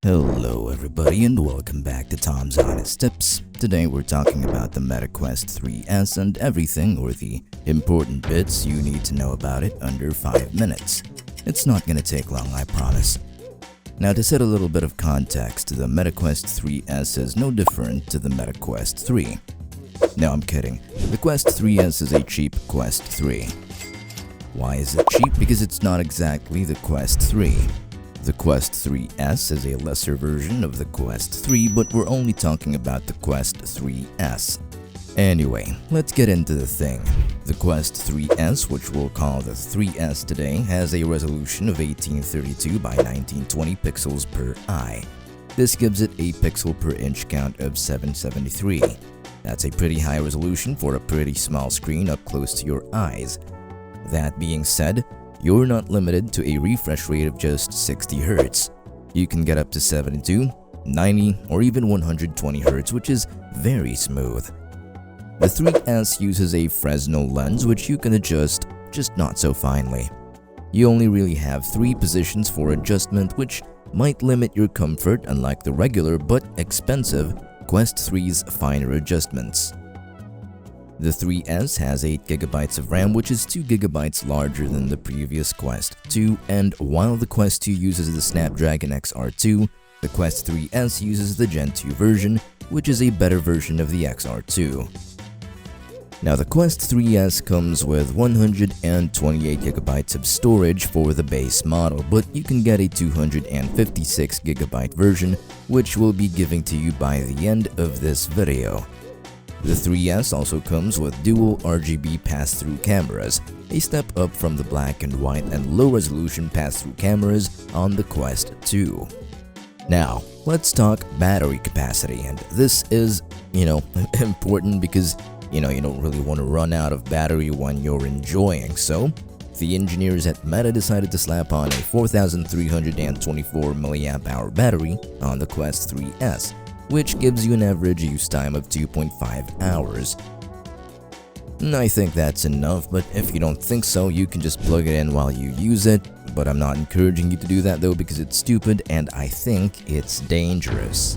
Hello everybody and welcome back to Tom's Honest Tips. Today we're talking about the Meta Quest 3S and everything or the important bits you need to know about it under 5 minutes. It's not gonna take long, I promise. Now to set a little bit of context, the Meta Quest 3S is no different to the Meta Quest 3. No, I'm kidding. The Quest 3S is a cheap Quest 3. Why is it cheap? Because it's not exactly the Quest 3. The Quest 3S is a lesser version of the Quest 3, but we're only talking about the Quest 3S. Anyway, let's get into the thing. The Quest 3S, which we'll call the 3S today, has a resolution of 1832 by 1920 pixels per eye. This gives it a pixel per inch count of 773. That's a pretty high resolution for a pretty small screen up close to your eyes. That being said, you're not limited to a refresh rate of just 60 Hz. You can get up to 72, 90, or even 120 Hz, which is very smooth. The 3S uses a Fresnel lens which you can adjust, just not so finely. You only really have 3 positions for adjustment, which might limit your comfort unlike the regular but expensive Quest 3's finer adjustments. The 3S has 8GB of RAM, which is 2GB larger than the previous Quest 2, and while the Quest 2 uses the Snapdragon XR2, the Quest 3S uses the Gen 2 version, which is a better version of the XR2. Now the Quest 3S comes with 128GB of storage for the base model, but you can get a 256GB version, which we'll be giving to you by the end of this video. The 3S also comes with dual RGB pass-through cameras, a step up from the black and white and low-resolution pass-through cameras on the Quest 2. Now, let's talk battery capacity, and this is, important because, you don't really want to run out of battery when you're enjoying, so the engineers at Meta decided to slap on a 4,324 mAh battery on the Quest 3S. Which gives you an average use time of 2.5 hours. I think that's enough, but if you don't think so, you can just plug it in while you use it, but I'm not encouraging you to do that though because it's stupid and I think it's dangerous.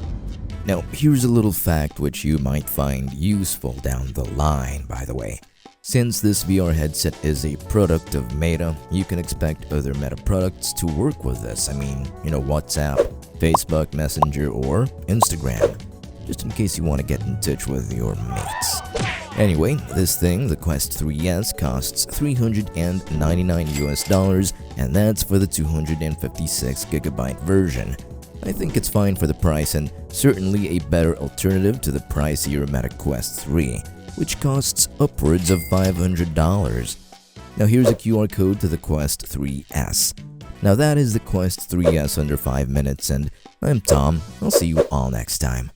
Now, here's a little fact which you might find useful down the line, by the way. Since this VR headset is a product of Meta, you can expect other Meta products to work with this. I mean, WhatsApp, Facebook Messenger, or Instagram, just in case you want to get in touch with your mates. Anyway, this thing, the Quest 3S, costs $399 and that's for the 256GB version. I think it's fine for the price and certainly a better alternative to the pricier Meta Quest 3, which costs upwards of $500. Now here's a QR code to the Quest 3S. Now that is the Quest 3S under 5 minutes, and I'm Tom. I'll see you all next time.